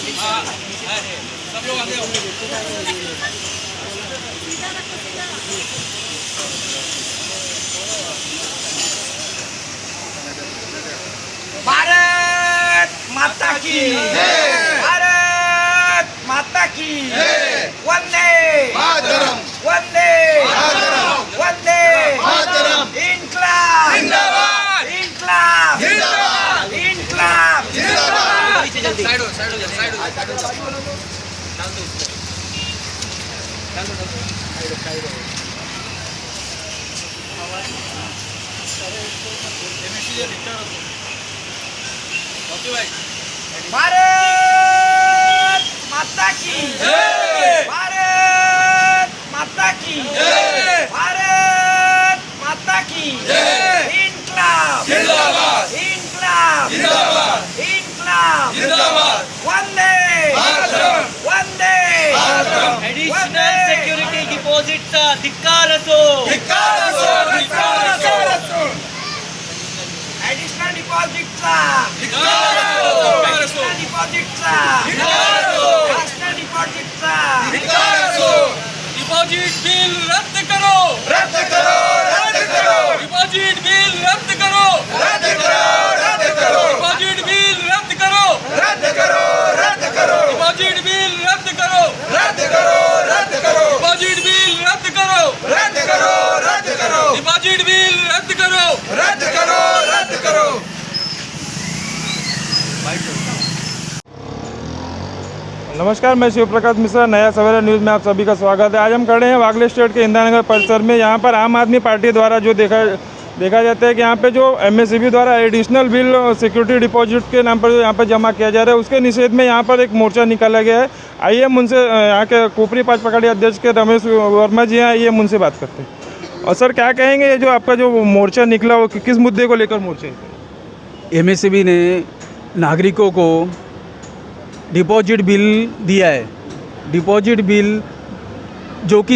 सब लोग आगे आओ। भारत माता की जय, भारत माता की जय, वंदे मातरम, वंदे मातरम, वंदे मातरम, इनकलाब जिंदाबाद, इनकलाब जिंदाबाद, इनकलाब जिंदाबाद। साइड हो भारत माता की जय, भारत माता की जय, भारत माता की जय, इनकलाब जिंदाबाद, इनकलाब जिंदाबाद, इनकलाब जिंदाबाद, वंदे मातरम, वंदे मातरम। ॲडिशनल सिक्युरिटी डिपॉझिटचा धिक्कार असो, धिक्कार असो, धिक्कार असो। ॲडिशनल डिपॉझिटचा धिक्कार असो, ॲडिशनल डिपॉझिटचा धिक्कार असो, ॲडिशनल डिपॉझिटचा धिक्कार असो। डिपॉजिट बिल रद्द करो, रद्द करो, रद्द करो, डिपॉजिट बिल रद्द करो, रद्द करो, रद्द करो, डिपॉजिट बिल रद्द करो, रद्द करो, रद्द करो, डिपॉजिट बिल रद्द करो, रद्द करो, रद्द करो, डिपॉजिट बिल रद्द करो, रद्द करो, रद्द करो, डिपॉजिट बिल रद्द करो, रद्द करो, रद्द करो। नमस्कार, मैं शिव प्रकाश मिश्रा, नया सवेरा न्यूज़ में आप सभी का स्वागत है। आज हम खड़े हैं वागले स्टेट के इंदिरा नगर परिसर में। यहाँ पर आम आदमी पार्टी द्वारा जो देखा जाता है कि यहाँ पे जो एमएसईबी द्वारा एडिशनल बिल सिक्योरिटी डिपॉजिट के नाम पर जो यहाँ पर जमा किया जा रहा है, उसके निषेध में यहाँ पर एक मोर्चा निकाला गया है। आइए हम उनसे, यहाँ के कुपरी पाँच पकड़ी अध्यक्ष के रमेश वर्मा जी हैं, आइए हम उनसे बात करते हैं। और सर, क्या कहेंगे, ये जो आपका जो मोर्चा निकला वो किस मुद्दे को लेकर मोर्चा है? एमएसईबी ने नागरिकों को डिपॉजिट बिल दिया है। डिपॉजिट बिल जो कि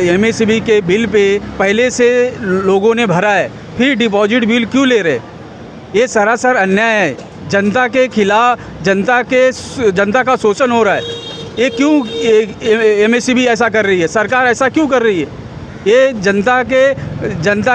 एमएसईबी के बिल पे पहले से लोगों ने भरा है, फिर डिपॉजिट बिल क्यों ले रहे? ये सरासर अन्याय है। जनता के खिलाफ जनता का शोषण हो रहा है। ये क्यों एमएसईबी ऐसा कर रही है? सरकार ऐसा क्यों कर रही है? ये जनता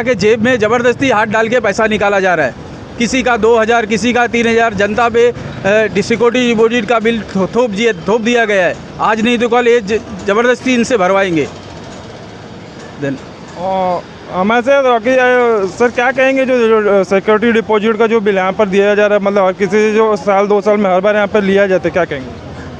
के जेब में ज़बरदस्ती हाथ डाल के पैसा निकाला जा रहा है। किसी का 2000, किसी का 3000 जनता पे सिक्योरिटी डिपॉजिट का बिल थोप दिया गया है। आज नहीं तो कल ये ज़बरदस्ती इनसे भरवाएंगे। हमारे से बाकी सर, क्या कहेंगे जो सिक्योरिटी डिपॉजिट का जो बिल यहाँ पर दिया जा रहा है, मतलब हर किसी जो साल 2 साल में हर बार यहाँ पर लिया जाता है, क्या कहेंगे?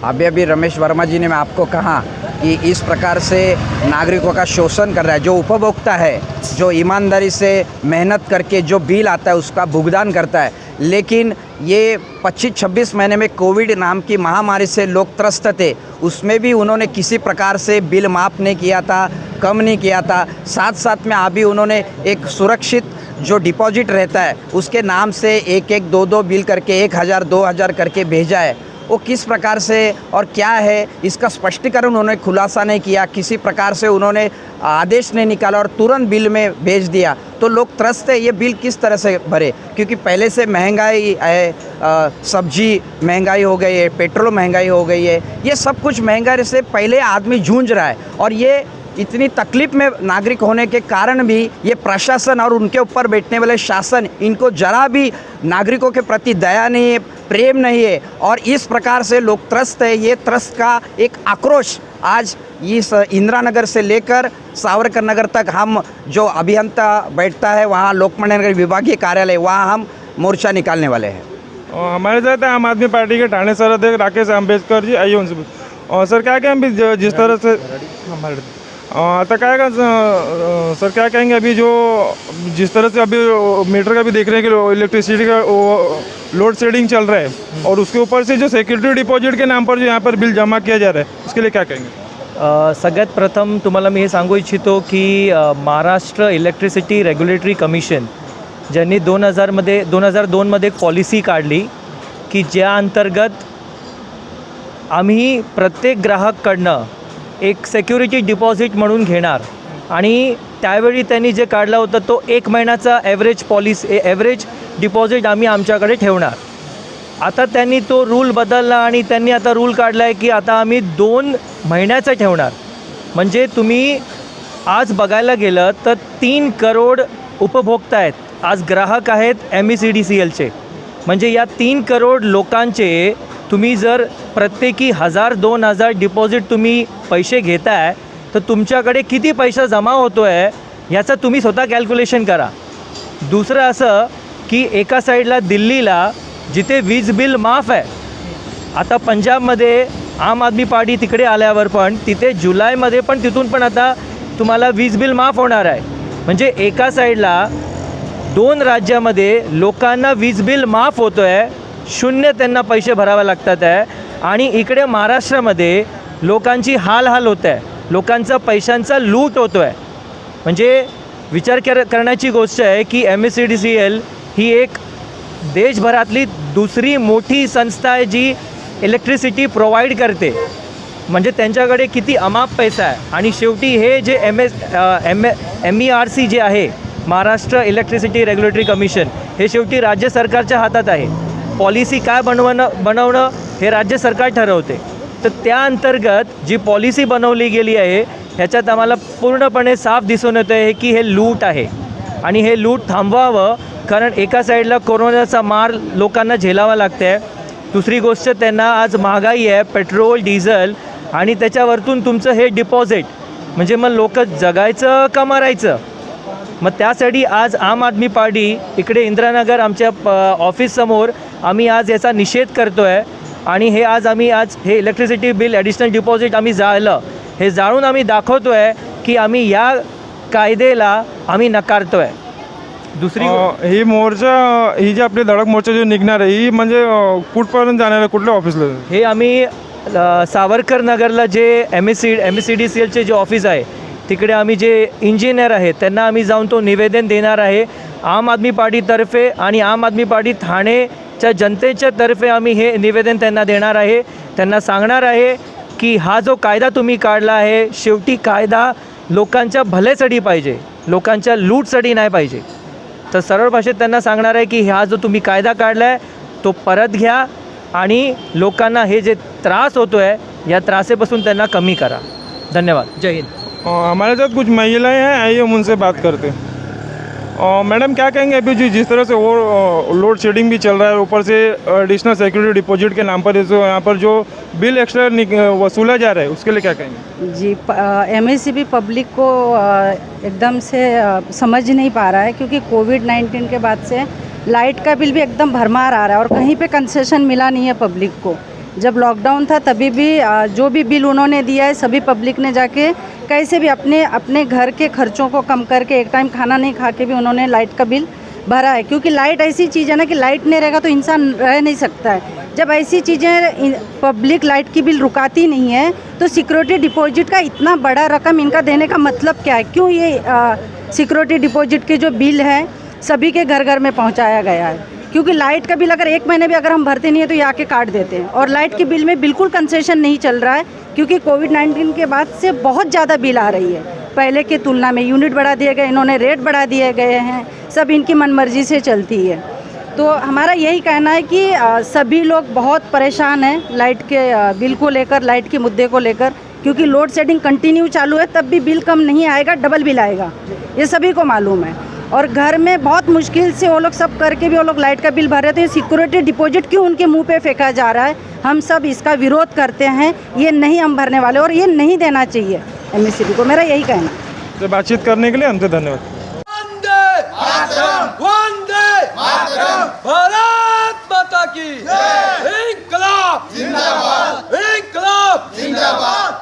अभी रमेश वर्मा जी ने मैं आपको कहा कि इस प्रकार से नागरिकों का शोषण कर रहा है। जो उपभोक्ता है, जो ईमानदारी से मेहनत करके जो बिल आता है उसका भुगतान करता है, लेकिन ये 25-26 महीने में कोविड नाम की महामारी से लोग त्रस्त थे, उसमें भी उन्होंने किसी प्रकार से बिल माफ़ नहीं किया था, कम नहीं किया था। साथ साथ में अभी उन्होंने एक सुरक्षित जो डिपॉजिट रहता है उसके नाम से 1-1, 2-2 बिल करके 1000, 2000 करके भेजा है। वो किस प्रकार से और क्या है, इसका स्पष्टीकरण उन्होंने खुलासा नहीं किया। किसी प्रकार से उन्होंने आदेश नहीं निकाला और तुरंत बिल में भेज दिया, तो लोग त्रस्त है। ये बिल किस तरह से भरे? क्योंकि पहले से महंगाई है, सब्जी महंगाई हो गई है, पेट्रोल महंगाई हो गई है, ये सब कुछ महंगाई से पहले आदमी जूझ रहा है। और ये इतनी तकलीफ में नागरिक होने के कारण भी ये प्रशासन और उनके ऊपर बैठने वाले शासन, इनको जरा भी नागरिकों के प्रति दया नहीं है, प्रेम नहीं है, और इस प्रकार से लोग त्रस्त है। ये त्रस्त का एक आक्रोश आज इस इंदिरा नगर से लेकर सावरकर नगर तक, हम जो अभियंता बैठता है वहाँ लोकमान्य नगर विभागीय कार्यालय, वहाँ हम मोर्चा निकालने वाले हैं। हमारे साथ आम आदमी पार्टी के ठाणे सर अध्यक्ष राकेश अम्बेडकर जी, आइए उनसे। और सर, क्या कहें जिस तरह से तो क्या सर, क्या कहेंगे अभी जो जिस तरह से अभी मीटर का भी देख रहे हैं कि इलेक्ट्रिसिटी का लोड शेडिंग चल रहा है, और उसके ऊपर से जो सिक्युरिटी डिपॉजिट के नाम पर जो यहाँ पर बिल जमा किया जा रहा है, उसके लिए क्या कहेंगे? सगळ्यात प्रथम तुम्हाला मी हे सांगू इच्छितो की महाराष्ट्र इलेक्ट्रिसिटी रेग्युलेटरी कमिशन ज्यांनी 2002मध्ये एक पॉलिसी काढली की ज्या अंतर्गत आम्ही प्रत्येक ग्राहककडनं एक सिक्युरिटी डिपॉझिट म्हणून घेणार, आणि त्यावेळी त्यांनी जे काढला होता तो 1 महिन्याचा ॲव्हरेज डिपॉझिट आम्ही आमच्याकडे ठेवणार. आता त्यांनी तो रूल बदलला आणि त्यांनी आता रूल काढला आहे की आता आम्ही 2 महिन्याचं ठेवणार. म्हणजे तुम्ही आज बघायला गेलं तर 3 करोड उपभोक्ता आहेत, आज ग्राहक आहेत MECDCLचे. म्हणजे या 3 करोड लोकांचे तुम्ही जर प्रत्येकी 1000-2000 डिपॉझिट तुम्ही पैसे घेताय तर तुमच्याकडे किती पैसा जमा होतो आहे याचं तुम्ही स्वतः कॅल्क्युलेशन करा. दुसरं असं की एका साईडला दिल्लीला जिथे वीज बिल माफ आहे, आता पंजाबमध्ये आम आदमी पार्टी तिकडे आल्यावर पण तिथे जुलैमध्ये पण तिथून पण आता तुम्हाला वीज बिल माफ होणार आहे. म्हणजे एका साईडला 2 राज्यामध्ये लोकांना वीज बिल माफ होतो आहे, 0 त्यांना पैसे भरावे लागतात आहे. आणि इकडे महाराष्ट्रामध्ये लोकांची हाल होत आहे, लोकांचा पैशांचा लूट होतो आहे. म्हणजे विचार करण्याची गोष्ट आहे की MECDCL ही एक देशभरातली दुसरी मोठी संस्था आहे जी इलेक्ट्रिसिटी प्रोव्हाइड करते. म्हणजे त्यांच्याकडे किती अमाप पैसा आहे. आणि शेवटी हे जे MERC जे आहे, महाराष्ट्र इलेक्ट्रिसिटी रेग्युलेटरी कमिशन, हे शेवटी राज्य सरकारच्या हातात आहे. पॉलिसी काय बनवणं हे राज्य सरकार ठरवते. तर त्या अंतर्गत जी पॉलिसी बनवली गेली आहे ह्याच्यात आम्हाला पूर्णपणे साफ दिसून येतं आहे की हे लूट आहे आणि हे लूट थांबवावं. कारण एका साईडला कोरोनाचा मार लोकांना झेलावा लागते आहे, दुसरी गोष्ट त्यांना आज महागाई आहे, पेट्रोल डिझेल, आणि त्याच्यावरतून तुमचं हे डिपॉझिट. म्हणजे मग लोक जगायचं का मरायचं. मग त्यासाठी आज आम आदमी पार्टी इकडे इंदिरानगर आमच्या ऑफिससमोर आम्ही आज याचा निषेध करतो आहे. आणि हे आज हे इलेक्ट्रिसिटी बिल ॲडिशनल डिपॉझिट आम्ही हे जाणून आम्ही दाखवतो आहे की आम्ही या कायद्याला आम्ही नकारतो आहे. दुसरी ही जी आपली धडक मोर्चा जो निघणार आहे ही म्हणजे कुठपर्यंत जाणार आहे, कुठल्या ऑफिसला? हे आम्ही सावरकर नगरला जे MECDCLचे जे ऑफिस आहे तिकडे आम्ही जे इंजिनियर आहेत त्यांना आम्ही जाऊन तो निवेदन देणार आहे आम आदमी पार्टीतर्फे. आणि आम आदमी पार्टी ठाणेच्या जनतेच्या तर्फे आम्ही हे निवेदन त्यांना देणार आहे. त्यांना सांगणार आहे की हा जो कायदा तुम्ही काढला आहे शेवटी कायदा लोकांच्या भल्यासाठी पाहिजे, लोकांच्या लूटसाठी नाही पाहिजे. तर सरळ भाषेत त्यांना सांगणार आहे की हा जो तुम्ही कायदा काढला आहे तो परत घ्या आणि लोकांना हे जे त्रास होतो है या त्रासेपासून त्यांना कमी करा. धन्यवाद. जय हिंद. हमारे साथ कुछ महिलाएं हैं, आइए हम उनसे बात करते हैं. मैडम क्या कहेंगे अभी जी जिस तरह से वो लोड शेडिंग भी चल रहा है, ऊपर से एडिशनल सिक्योरिटी डिपॉजिट के नाम पर यहाँ पर जो बिल एक्स्ट्रा वसूला जा रहा है उसके लिए क्या कहेंगे? जी MACB पब्लिक को एकदम से समझ नहीं पा रहा है क्योंकि कोविड-19 के बाद से लाइट का बिल भी एकदम भरमार आ रहा है और कहीं पे कंसेशन मिला नहीं है पब्लिक को. जब लॉकडाउन था तभी भी जो भी बिल उन्होंने दिया है सभी पब्लिक ने जाके कैसे भी अपने घर के खर्चों को कम करके एक टाइम खाना नहीं खा के भी उन्होंने लाइट का बिल भरा है. क्योंकि लाइट ऐसी चीज़ है ना कि लाइट नहीं रहेगा तो इंसान रह नहीं सकता है. जब ऐसी चीज़ें पब्लिक लाइट की बिल रुकाती नहीं है तो सिक्योरिटी डिपॉजिट का इतना बड़ा रकम इनका देने का मतलब क्या है? क्यों ये सिक्योरिटी डिपॉजिट के जो बिल है सभी के घर घर में पहुंचाया गया है? क्योंकि लाइट का बिल अगर 1 महीने भी अगर हम भरते नहीं है तो ये आके काट देते हैं. और लाइट के बिल में बिल्कुल कंसेशन नहीं चल रहा है क्योंकि कोविड-19 के बाद से बहुत ज़्यादा बिल आ रही है पहले की तुलना में. यूनिट बढ़ा दिए गए, इन्होंने रेट बढ़ा दिए गए हैं, सब इनकी मनमर्जी से चलती है. तो हमारा यही कहना है कि सभी लोग बहुत परेशान हैं लाइट के बिल को लेकर, लाइट के मुद्दे को लेकर. क्योंकि लोड शेडिंग कंटिन्यू चालू है तब भी बिल कम नहीं आएगा, डबल बिल आएगा, ये सभी को मालूम है. और घर में बहुत मुश्किल से वो लोग सब करके भी वो लोग लाइट का बिल भर रहे थे. सिक्योरिटी डिपॉजिट क्यों उनके मुंह पे फेंका जा रहा है? हम सब इसका विरोध करते हैं. ये नहीं हम भरने वाले और ये नहीं देना चाहिए MACB को. मेरा यही कहना है. तो बातचीत करने के लिए हमसे धन्यवाद. वंदे मातरम, वंदे मातरम, भारत माता की जय. इंकलाब जिंदाबाद, इंकलाब जिंदाबाद.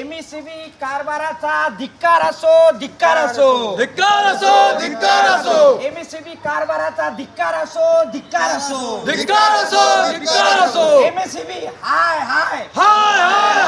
MECB कारभाराचा धिक्कार असो, धिक्कार असो, धिक्कार असो, धिक्कार असो. MECB कारभाराचा धिक्कार असो, धिक्कार असो, धिक्कार असो, धिक्कार असो. MECB हाय हाय हाय हाय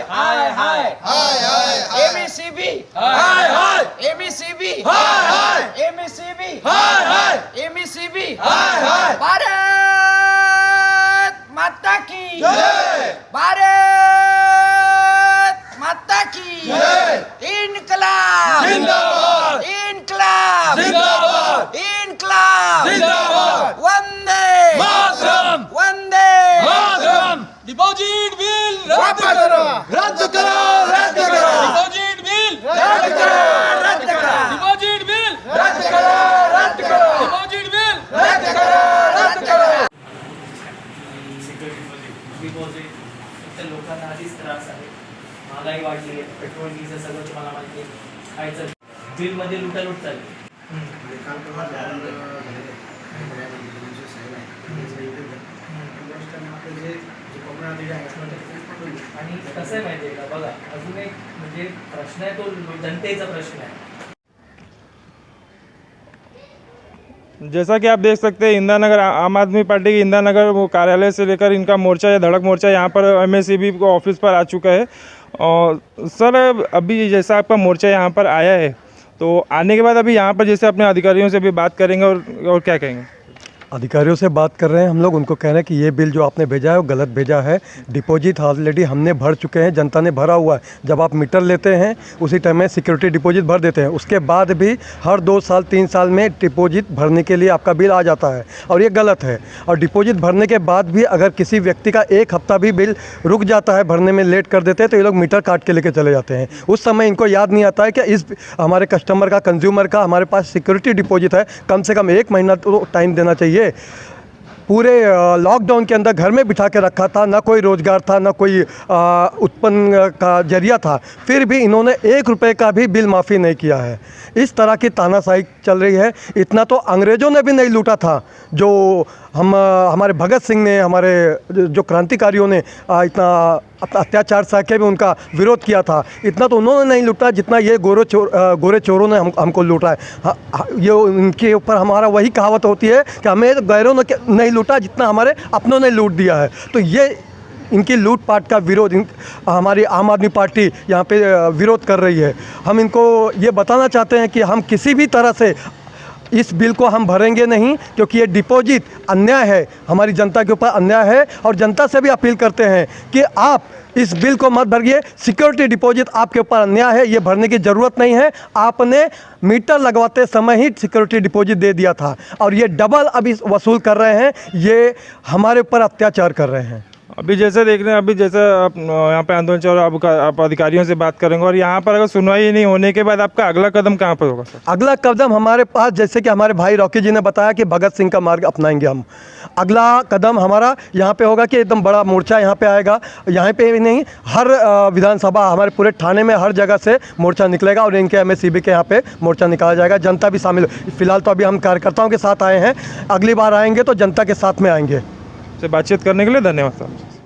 हाय हाय हाय हाय MECB हाय हाय MECB हाय हाय MECB हाय हाय MECB हाय हाय. भारत माता की जय. भारत माता की जय. इनकलाब जिंदाबाद, इनकलाब जिंदाबाद, इनकलाब जिंदाबाद. वंदे डिपॉझिट तर लोकांना आधीच त्रास आहे, महागाई वाढली आहे, पेट्रोल डिझेल सगळं तुम्हाला माहिती आहे, खायचं बिलमध्ये लुटालूट चालली. आणि कसं आहे माहिती आहे का, बघा अजून एक म्हणजे प्रश्न आहे, तो जनतेचा प्रश्न आहे. जैसा कि आप देख सकते हैं इंदिरा नगर आम आदमी पार्टी के इंदिरा नगर वो कार्यालय से लेकर इनका मोर्चा या धड़क मोर्चा यहाँ पर एमएसईबी को ऑफिस पर आ चुका है. और सर अभी जैसा आपका मोर्चा यहाँ पर आया है तो आने के बाद अभी यहाँ पर जैसे अपने अधिकारियों से भी बात करेंगे और क्या कहेंगे? अधिकारियों से बात कर रहे हैं हम लोग, उनको कह रहे हैं कि ये बिल जो आपने भेजा है वो गलत भेजा है. डिपॉजिट ऑलरेडी हमने भर चुके हैं, जनता ने भरा हुआ है. जब आप मीटर लेते हैं उसी टाइम में सिक्योरिटी डिपॉजिट भर देते हैं, उसके बाद भी हर 2 साल 3 साल में डिपॉजिट भरने के लिए आपका बिल आ जाता है और ये गलत है. और डिपॉजिट भरने के बाद भी अगर किसी व्यक्ति का 1 हफ्ता भी बिल रुक जाता है, भरने में लेट कर देते हैं, तो ये लोग मीटर काट के लेके चले जाते हैं. उस समय इनको याद नहीं आता है कि इस हमारे कस्टमर का, कंज्यूमर का हमारे पास सिक्योरिटी डिपॉजिट है, कम से कम 1 महीना तो टाइम देना चाहिए. पूरे लॉकडाउन के अंदर घर में बिठा के रखा था, ना कोई रोज़गार था, ना कोई उत्पन्न का जरिया था, फिर भी इन्होंने 1 रुपये का भी बिल माफ़ी नहीं किया है. इस तरह की तानाशाही चल रही है. इतना तो अंग्रेज़ों ने भी नहीं लूटा था, जो हमारे भगत सिंह ने, हमारे जो क्रांतिकारियों ने इतना अत्याचार सह के भी उनका विरोध किया था, इतना तो उन्होंने नहीं लूटा जितना ये गोरे चोरों ने हमको लूटा है. ये उनके ऊपर हमारा वही कहावत होती है कि हमें गैरों ने नहीं लूटा जितना हमारे अपनों ने लूट दिया है. तो ये इनकी लूटपाट का विरोध हमारी आम आदमी पार्टी यहाँ पे विरोध कर रही है. हम इनको ये बताना चाहते हैं कि हम किसी भी तरह से इस बिल को हम भरेंगे नहीं, क्योंकि ये डिपॉजिट अन्याय है, हमारी जनता के ऊपर अन्याय है. और जनता से भी अपील करते हैं कि आप इस बिल को मत भरिए. सिक्योरिटी डिपॉजिट आपके ऊपर अन्याय है, ये भरने की ज़रूरत नहीं है. आपने मीटर लगवाते समय ही सिक्योरिटी डिपॉजिट दे दिया था और ये डबल अभी वसूल कर रहे हैं. ये हमारे ऊपर अत्याचार कर रहे हैं. अभी जैसे देख रहे हैं, अभी जैसे आप यहाँ पे आंदोलन चल रहा है, आप अधिकारियों से बात करेंगे और यहाँ पर अगर सुनवाई नहीं होने के बाद आपका अगला कदम कहाँ पर होगा सर? अगला कदम हमारे पास, जैसे कि हमारे भाई रॉकी जी ने बताया कि भगत सिंह का मार्ग अपनाएंगे हम. अगला कदम हमारा यहाँ पे होगा कि एकदम बड़ा मोर्चा यहाँ पे आएगा. यहाँ पे भी नहीं, हर विधानसभा, हमारे पूरे थाने में हर जगह से मोर्चा निकलेगा और इनके एमएसईबी के यहाँ पे मोर्चा निकाला जाएगा. जनता भी शामिल. फिलहाल तो अभी हम कार्यकर्ताओं के साथ आए हैं, अगली बार आएंगे तो जनता के साथ में आएंगे. से बातचीत करने के लिए धन्यवाद सर.